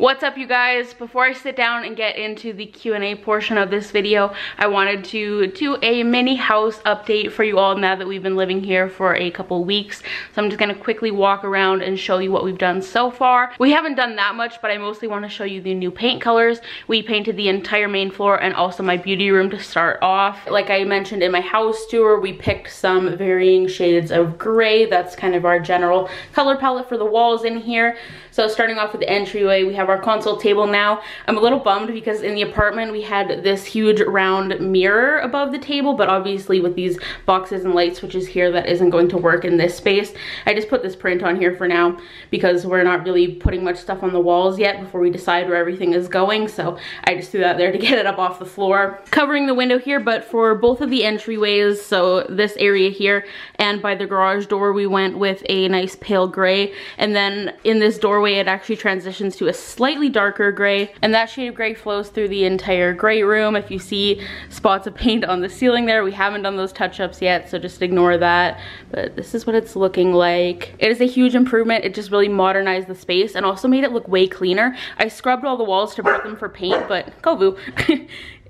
What's up, you guys? Before I sit down and get into the Q&A portion of this video, I wanted to do a mini house update for you all now that we've been living here for a couple weeks. So I'm just gonna quickly walk around and show you what we've done so far. We haven't done that much, but I mostly want to show you the new paint colors. We painted the entire main floor and also my beauty room to start off. Like I mentioned in my house tour, we picked some varying shades of gray. That's kind of our general color palette for the walls in here. So starting off with the entryway, we have our console table now. I'm a little bummed because in the apartment we had this huge round mirror above the table, but obviously with these boxes and light switches here, that isn't going to work in this space. I just put this print on here for now because we're not really putting much stuff on the walls yet before we decide where everything is going, so I just threw that there to get it up off the floor. Covering the window here, but for both of the entryways, so this area here and by the garage door, we went with a nice pale gray, and then in this doorway it actually transitions to a slightly darker gray, and that shade of gray flows through the entire gray room. If you see spots of paint on the ceiling there, we haven't done those touch-ups yet, so just ignore that, but this is what it's looking like. It is a huge improvement. It just really modernized the space and also made it look way cleaner. I scrubbed all the walls to prep them for paint, but Kovu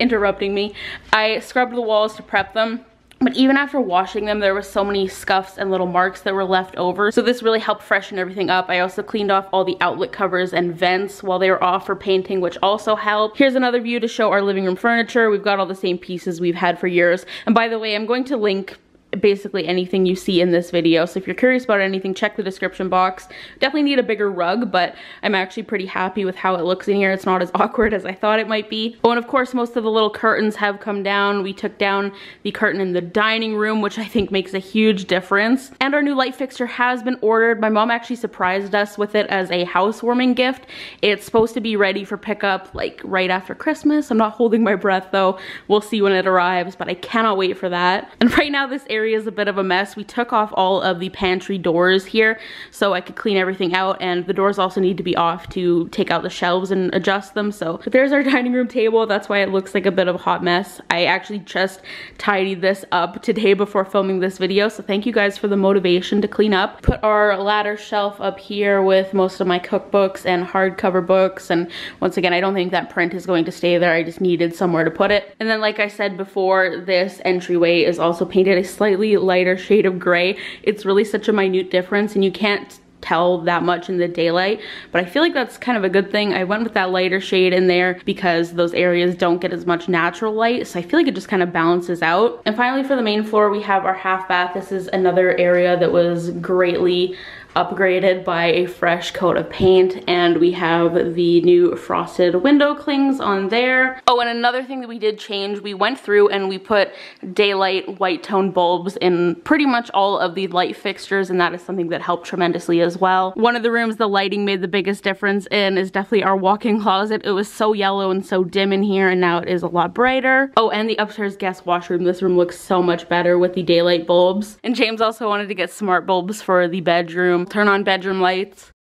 interrupting me. I scrubbed the walls to prep them, but even after washing them, there were so many scuffs and little marks that were left over. So this really helped freshen everything up. I also cleaned off all the outlet covers and vents while they were off for painting, which also helped. Here's another view to show our living room furniture. We've got all the same pieces we've had for years. And by the way, I'm going to link basically anything you see in this video, so if you're curious about anything, check the description box. Definitely need a bigger rug, but I'm actually pretty happy with how it looks in here. It's not as awkward as I thought it might be. Oh, and of course most of the little curtains have come down. We took down the curtain in the dining room, which I think makes a huge difference, and our new light fixture has been ordered. My mom actually surprised us with it as a housewarming gift. It's supposed to be ready for pickup like right after Christmas. I'm not holding my breath though. We'll see when it arrives, but I cannot wait for that. And right now this area is a bit of a mess. We took off all of the pantry doors here so I could clean everything out, and the doors also need to be off to take out the shelves and adjust them. So there's our dining room table. That's why it looks like a bit of a hot mess. I actually just tidied this up today before filming this video, so thank you guys for the motivation to clean up. Put our ladder shelf up here with most of my cookbooks and hardcover books, and once again, I don't think that print is going to stay there. I just needed somewhere to put it. And then like I said before, this entryway is also painted a slightly lighter shade of gray. It's really such a minute difference and you can't tell that much in the daylight, but I feel like that's kind of a good thing. I went with that lighter shade in there because those areas don't get as much natural light, so I feel like it just kind of balances out. And finally, for the main floor, we have our half bath. This is another area that was greatly upgraded by a fresh coat of paint, and we have the new frosted window clings on there. Oh, and another thing that we did change, we went through and we put daylight white tone bulbs in pretty much all of the light fixtures, and that is something that helped tremendously as well. One of the rooms the lighting made the biggest difference in is definitely our walk-in closet. It was so yellow and so dim in here, and now it is a lot brighter. Oh, and the upstairs guest washroom. This room looks so much better with the daylight bulbs. And James also wanted to get smart bulbs for the bedroom. Turn on bedroom lights.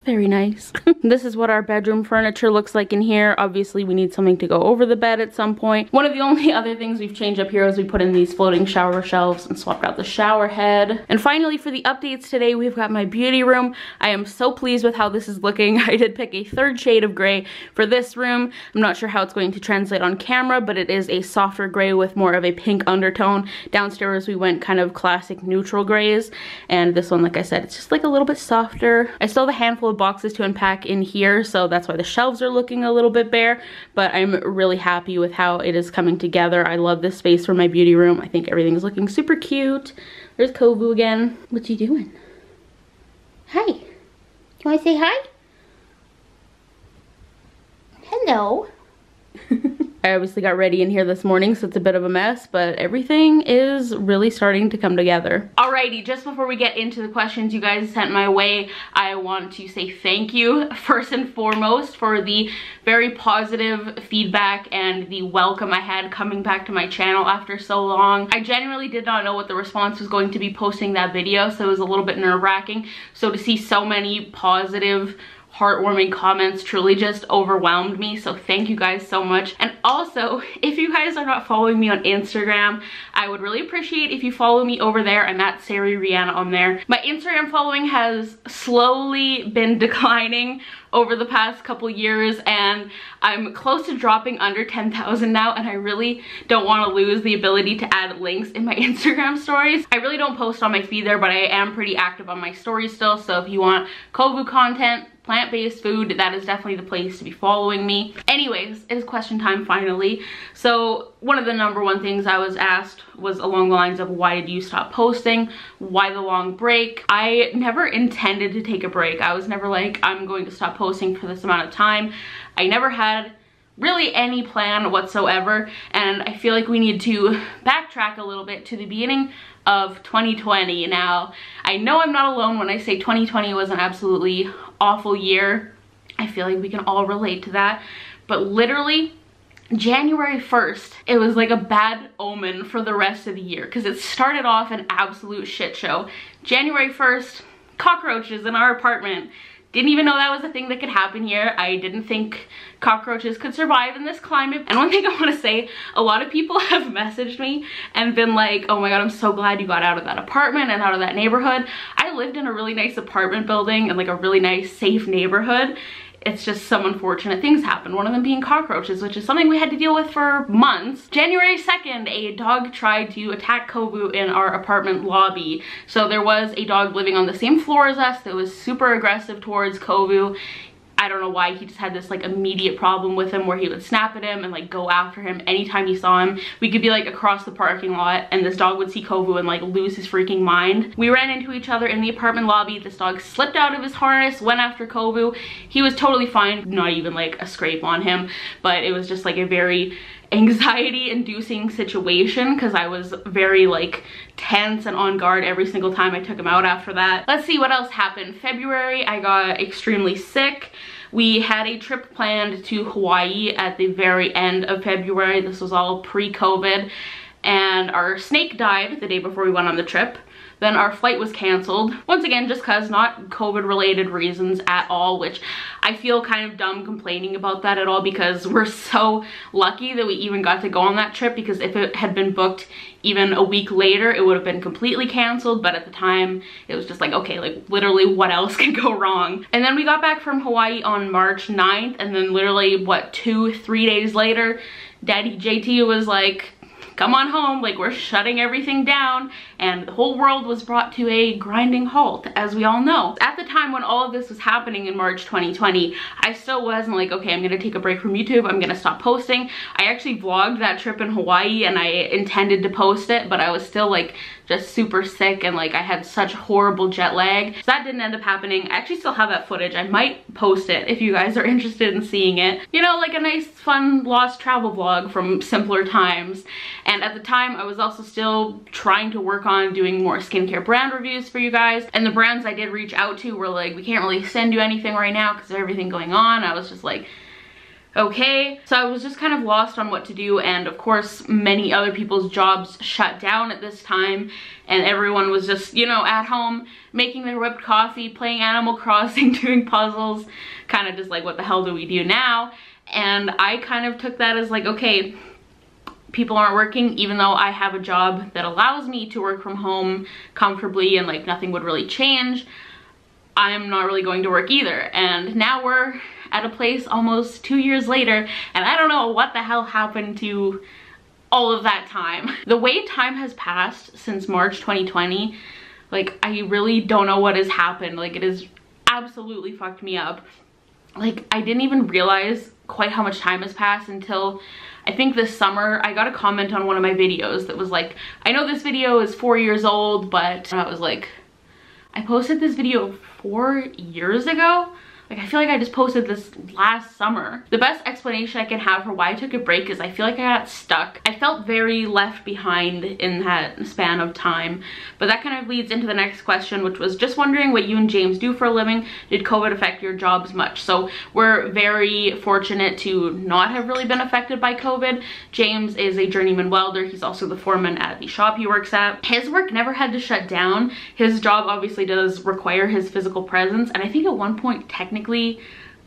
Very nice. This is what our bedroom furniture looks like in here. Obviously, we need something to go over the bed at some point. One of the only other things we've changed up here is we put in these floating shower shelves and swapped out the shower head. And finally, for the updates today, we've got my beauty room. I am so pleased with how this is looking. I did pick a third shade of gray for this room. I'm not sure how it's going to translate on camera, but it is a softer gray with more of a pink undertone. Downstairs, we went kind of classic neutral grays, and this one, like I said, it's just like a little bit softer. I still have a handful of boxes to unpack in here, so that's why the shelves are looking a little bit bare, but I'm really happy with how it is coming together. I love this space for my beauty room. I think everything is looking super cute. There's Kovu again. What's he doing? Hi. You want to say hi? Hello. I obviously got ready in here this morning, so it's a bit of a mess, but everything is really starting to come together. Alrighty, just before we get into the questions you guys sent my way, I want to say thank you first and foremost for the very positive feedback and the welcome I had coming back to my channel after so long. I genuinely did not know what the response was going to be posting that video, so it was a little bit nerve-wracking. So to see so many positive, heartwarming comments truly just overwhelmed me, so thank you guys so much. And also, if you guys are not following me on Instagram, I would really appreciate if you follow me over there. I'm at Sari Rihanna on there. My Instagram following has slowly been declining over the past couple years, and I'm close to dropping under 10,000 now, and I really don't want to lose the ability to add links in my Instagram stories. I really don't post on my feed there, but I am pretty active on my stories still, so if you want Kovu content, plant-based food, that is definitely the place to be following me. Anyways, it is question time finally. So one of the #1 things I was asked was along the lines of, why did you stop posting? Why the long break? I never intended to take a break. I was never like, I'm going to stop posting for this amount of time. I never had really any plan whatsoever, and I feel like we need to backtrack a little bit to the beginning of 2020. Now, I know I'm not alone when I say 2020 was an absolutely awful year. I feel like we can all relate to that, but literally January 1st, it was like a bad omen for the rest of the year because it started off an absolute shit show. January 1st, cockroaches in our apartment. Didn't even know that was a thing that could happen here. I didn't think cockroaches could survive in this climate. And one thing I want to say, a lot of people have messaged me and been like, oh my god, I'm so glad you got out of that apartment and out of that neighborhood. I lived in a really nice apartment building and like a really nice, safe neighborhood. It's just some unfortunate things happened, one of them being cockroaches, which is something we had to deal with for months. January 2nd, a dog tried to attack Kovu in our apartment lobby. So there was a dog living on the same floor as us that was super aggressive towards Kovu. I don't know why, he just had this like immediate problem with him where he would snap at him and like go after him anytime he saw him. We could be like across the parking lot and this dog would see Kovu and like lose his freaking mind. We ran into each other in the apartment lobby. This dog slipped out of his harness, went after Kovu. He was totally fine, not even like a scrape on him, but it was just like a very anxiety inducing situation because I was very like tense and on guard every single time I took him out after that. Let's see what else happened. February, I got extremely sick. We had a trip planned to Hawaii at the very end of February. This was all pre-COVID, and our snake died the day before we went on the trip. Then our flight was canceled. Once again, just cause, not COVID related reasons at all, which I feel kind of dumb complaining about that at all because we're so lucky that we even got to go on that trip, because if it had been booked even a week later, it would have been completely canceled. But at the time, it was just like, okay, like literally what else could go wrong? And then we got back from Hawaii on March 9th, and then literally what, 2-3 days later, Daddy JT was like, come on home, like we're shutting everything down, and the whole world was brought to a grinding halt, as we all know. At the time when all of this was happening in March 2020, I still wasn't like, okay, I'm gonna take a break from YouTube, I'm gonna stop posting. I actually vlogged that trip in Hawaii and I intended to post it, but I was still like just super sick and like I had such horrible jet lag. So that didn't end up happening. I actually still have that footage. I might post it if you guys are interested in seeing it. You know, like a nice fun lost travel vlog from simpler times. And at the time I was also still trying to work on doing more skincare brand reviews for you guys. And the brands I did reach out to were like, we can't really send you anything right now because of everything going on. I was just like, okay. So I was just kind of lost on what to do, and of course many other people's jobs shut down at this time, and everyone was just, you know, at home making their whipped coffee, playing Animal Crossing, doing puzzles, kind of just like, what the hell do we do now? And I kind of took that as like, okay, people aren't working, even though I have a job that allows me to work from home comfortably and like nothing would really change. I'm not really going to work either. And now we're at a place almost 2 years later, and I don't know what the hell happened to all of that time. The way time has passed since March 2020, like I really don't know what has happened. Like it has absolutely fucked me up. Like I didn't even realize quite how much time has passed until I think this summer. I got a comment on one of my videos that was like, I know this video is 4 years old, but I was like, I posted this video 4 years ago? Like, I feel like I just posted this last summer. The best explanation I can have for why I took a break is I feel like I got stuck. I felt very left behind in that span of time. But that kind of leads into the next question, which was just wondering what you and James do for a living. Did COVID affect your jobs much? So we're very fortunate to not have really been affected by COVID. James is a journeyman welder. He's also the foreman at the shop he works at. His work never had to shut down. His job obviously does require his physical presence, and I think at one point technically,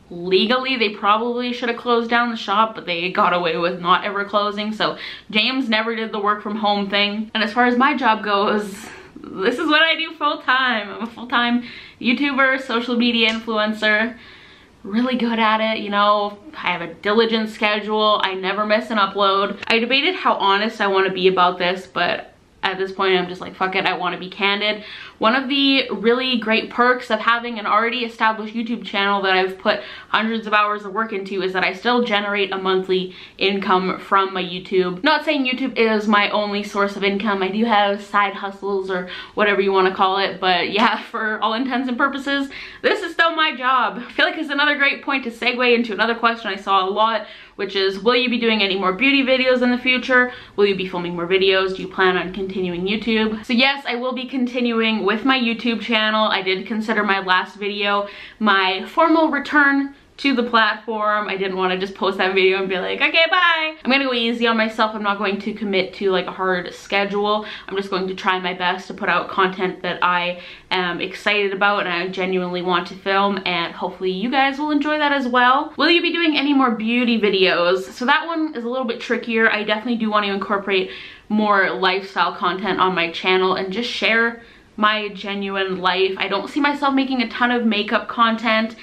legally, they probably should have closed down the shop, but they got away with not ever closing. So James never did the work from home thing. And as far as my job goes, this is what I do full time. I'm a full-time YouTuber, social media influencer. really good at it, you know. I have a diligent schedule. I never miss an upload. I debated how honest I want to be about this, but at this point I'm just like, fuck it, I want to be candid. One of the really great perks of having an already established YouTube channel that I've put hundreds of hours of work into is that I still generate a monthly income from my YouTube. Not saying YouTube is my only source of income. I do have side hustles or whatever you want to call it, but yeah, for all intents and purposes, this is still my job. I feel like it's another great point to segue into another question I saw a lot, which is, will you be doing any more beauty videos in the future? Will you be filming more videos? Do you plan on continuing YouTube? So yes, I will be continuing with my YouTube channel. I did consider my last video my formal return to the platform. I didn't want to just post that video and be like, okay, bye. I'm gonna go easy on myself. I'm not going to commit to like a hard schedule. I'm just going to try my best to put out content that I am excited about and I genuinely want to film, and hopefully you guys will enjoy that as well. Will you be doing any more beauty videos? So that one is a little bit trickier. I definitely do want to incorporate more lifestyle content on my channel and just share my genuine life. I don't see myself making a ton of makeup content.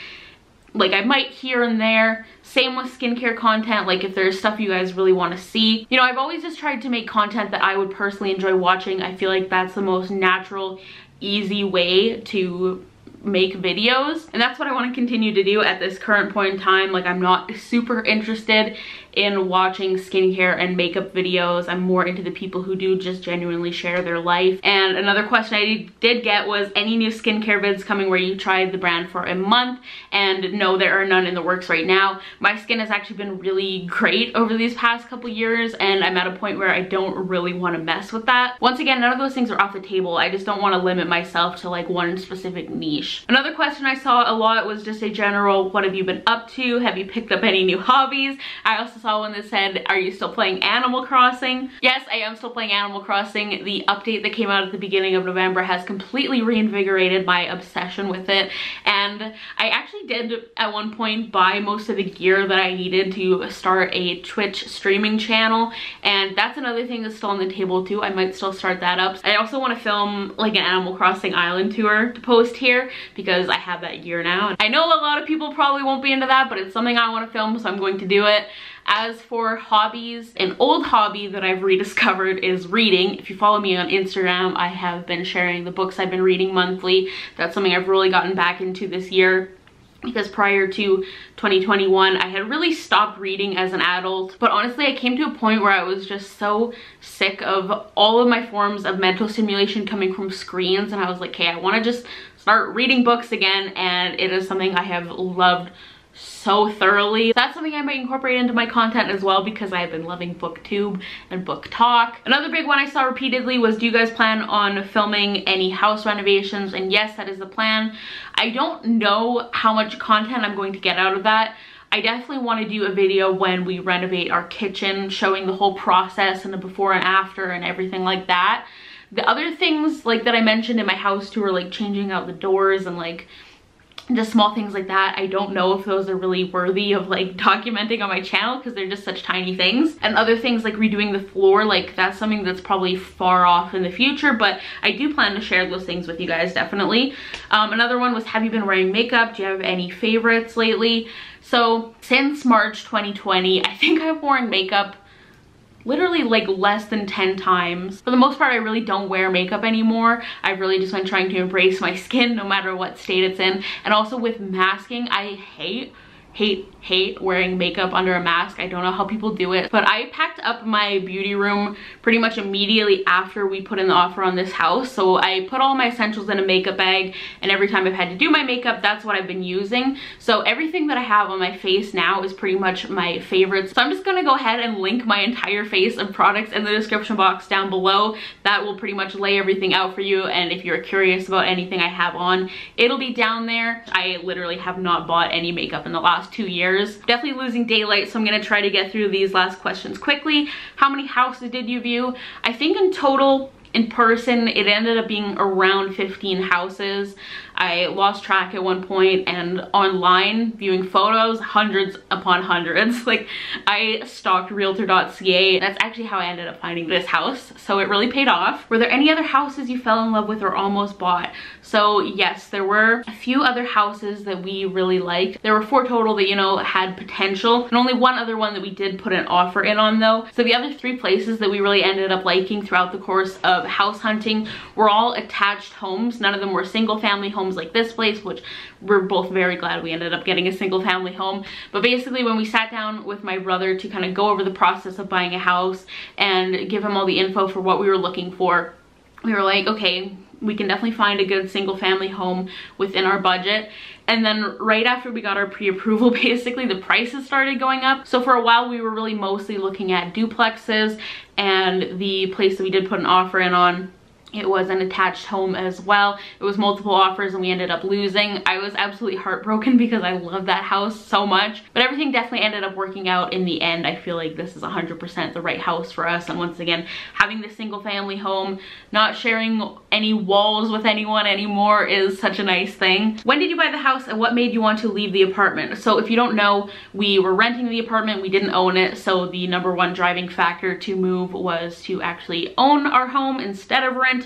Like, I might here and there. Same with skincare content, like if there's stuff you guys really want to see. You know, I've always just tried to make content that I would personally enjoy watching. I feel like that's the most natural, easy way to make videos, and that's what I want to continue to do at this current point in time. Like, I'm not super interested in watching skincare and makeup videos. I'm more into the people who do just genuinely share their life. And another question I did get was, any new skincare vids coming where you tried the brand for a month? And no, there are none in the works right now. My skin has actually been really great over these past couple years, and I'm at a point where I don't really want to mess with that. Once again, none of those things are off the table. I just don't want to limit myself to like one specific niche. Another question I saw a lot was just a general, what have you been up to? Have you picked up any new hobbies? I also saw one that said, are you still playing Animal Crossing? Yes, I am still playing Animal Crossing. The update that came out at the beginning of November has completely reinvigorated my obsession with it, and I actually did at one point buy most of the gear that I needed to start a Twitch streaming channel, and that's another thing that's still on the table too. I might still start that up. I also want to film like an Animal Crossing island tour to post here because I have that gear now. I know a lot of people probably won't be into that, but it's something I want to film, so I'm going to do it. As for hobbies, an old hobby that I've rediscovered is reading. If you follow me on Instagram, I have been sharing the books I've been reading monthly. That's something I've really gotten back into this year, because prior to 2021 I had really stopped reading as an adult. But honestly, I came to a point where I was just so sick of all of my forms of mental stimulation coming from screens, and I was like, okay, I want to just start reading books again, and it is something I have loved so thoroughly. That's something I might incorporate into my content as well, because I've been loving booktube and book talk. Another big one I saw repeatedly was, do you guys plan on filming any house renovations? And yes, that is the plan. I don't know how much content I'm going to get out of that. I definitely want to do a video when we renovate our kitchen, showing the whole process and the before and after and everything like that. The other things like that I mentioned in my house tour, like changing out the doors and like just small things like that, I don't know if those are really worthy of like documenting on my channel because they're just such tiny things. And other things like redoing the floor, like that's something that's probably far off in the future, but I do plan to share those things with you guys, definitely. Another one was, have you been wearing makeup? Do you have any favorites lately? So since March 2020, I think I've worn makeup literally like less than 10 times. For the most part, I really don't wear makeup anymore. I've really just been trying to embrace my skin no matter what state it's in. And also with masking, I hate wearing makeup under a mask. I don't know how people do it, but I packed up my beauty room pretty much immediately after we put in the offer on this house. So I put all my essentials in a makeup bag, and every time I've had to do my makeup, that's what I've been using. So everything that I have on my face now is pretty much my favorites. So I'm just gonna go ahead and link my entire face of products in the description box down below. That will pretty much lay everything out for you, and if you're curious about anything I have on, it'll be down there. I literally have not bought any makeup in the last 2 years. Definitely losing daylight, so I'm gonna try to get through these last questions quickly. How many houses did you view? I think in total In person, it ended up being around 15 houses. I lost track at one point, and online, viewing photos, hundreds upon hundreds. Like, I stalked realtor.ca. That's actually how I ended up finding this house, so it really paid off. Were there any other houses you fell in love with or almost bought? So yes, there were a few other houses that we really liked. There were 4 total that, you know, had potential, and only one other one that we did put an offer in on though. So the other 3 places that we really ended up liking throughout the course of house hunting were all attached homes. None of them were single family homes like this place, which we're both very glad we ended up getting a single family home. But basically, when we sat down with my brother to kind of go over the process of buying a house and give him all the info for what we were looking for, we were like, okay, we can definitely find a good single family home within our budget. And then right after we got our pre-approval, basically the prices started going up. So for a while we were really mostly looking at duplexes, and the place that we did put an offer in on, it was an attached home as well. It was multiple offers and we ended up losing. I was absolutely heartbroken because I love that house so much, but everything definitely ended up working out in the end. I feel like this is 100% the right house for us. And once again, having this single family home, not sharing any walls with anyone anymore, is such a nice thing. When did you buy the house and what made you want to leave the apartment? So if you don't know, we were renting the apartment, we didn't own it. So the #1 driving factor to move was to actually own our home instead of renting.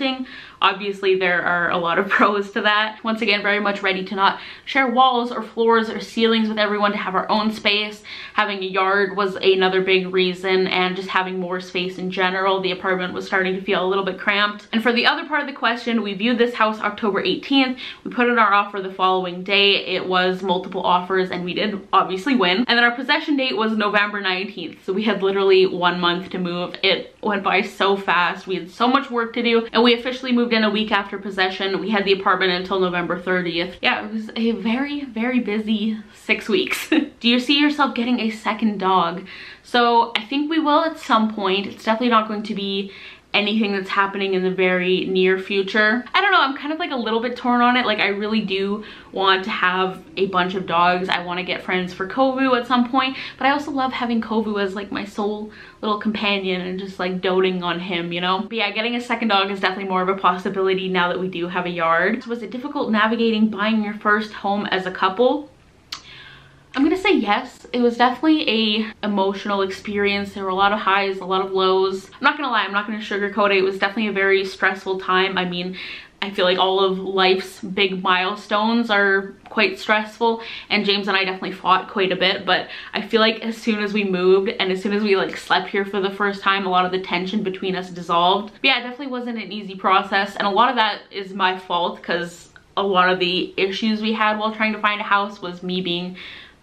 Obviously, there are a lot of pros to that. Once again, very much ready to not share walls or floors or ceilings with everyone, to have our own space. Having a yard was another big reason, and just having more space in general. The apartment was starting to feel a little bit cramped. And for the other part of the question, we viewed this house October 18th. We put in our offer the following day. It was multiple offers and we did obviously win. And then our possession date was November 19th. So we had literally 1 month to move. It went by so fast. We had so much work to do, and we officially moved in a week after possession. We had the apartment until November 30th. Yeah, it was a very, very busy 6 weeks. Do you see yourself getting a second dog? So I think we will at some point. It's definitely not going to be anything that's happening in the very near future. I don't know, I'm kind of like a little bit torn on it. Like, I really do want to have a bunch of dogs. I want to get friends for Kovu at some point, but I also love having Kovu as like my sole little companion and just like doting on him, you know? But yeah, getting a second dog is definitely more of a possibility now that we do have a yard. So was it difficult navigating buying your first home as a couple? I'm gonna say yes. It was definitely a emotional experience. There were a lot of highs, a lot of lows. I'm not gonna lie, I'm not gonna sugarcoat it. It was definitely a very stressful time. I mean, I feel like all of life's big milestones are quite stressful, and James and I definitely fought quite a bit, but I feel like as soon as we moved and as soon as we like slept here for the first time, a lot of the tension between us dissolved. But yeah, it definitely wasn't an easy process, and a lot of that is my fault, because a lot of the issues we had while trying to find a house was me being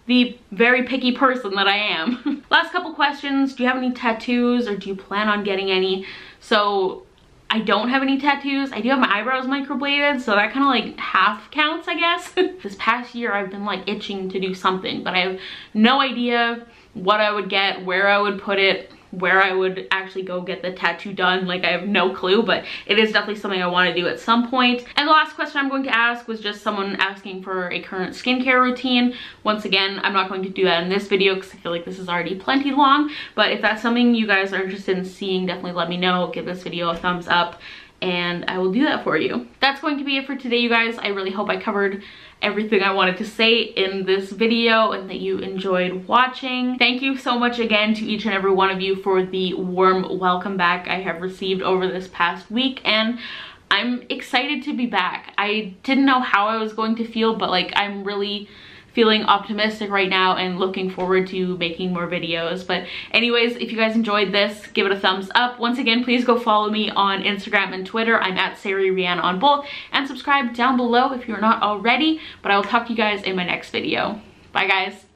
the very picky person that I am. Last couple questions. Do you have any tattoos, or do you plan on getting any? So I don't have any tattoos. I do have my eyebrows microbladed, so that kind of like half counts, I guess. This past year I've been like itching to do something, but I have no idea what I would get, where I would put it, where I would actually go get the tattoo done. Like, I have no clue, but it is definitely something I want to do at some point. And the last question I'm going to ask was just someone asking for a current skincare routine. Once again, I'm not going to do that in this video because I feel like this is already plenty long, but if that's something you guys are interested in seeing, definitely let me know. Give this video a thumbs up and I will do that for you. That's going to be it for today, you guys. I really hope I covered everything I wanted to say in this video and that you enjoyed watching. Thank you so much again to each and every one of you for the warm welcome back I have received over this past week, and I'm excited to be back. I didn't know how I was going to feel, but like, I'm really feeling optimistic right now and looking forward to making more videos. But anyways, if you guys enjoyed this, give it a thumbs up. Once again, please go follow me on Instagram and Twitter. I'm at SariRihanna on both, and subscribe down below if you're not already. But I will talk to you guys in my next video. Bye guys.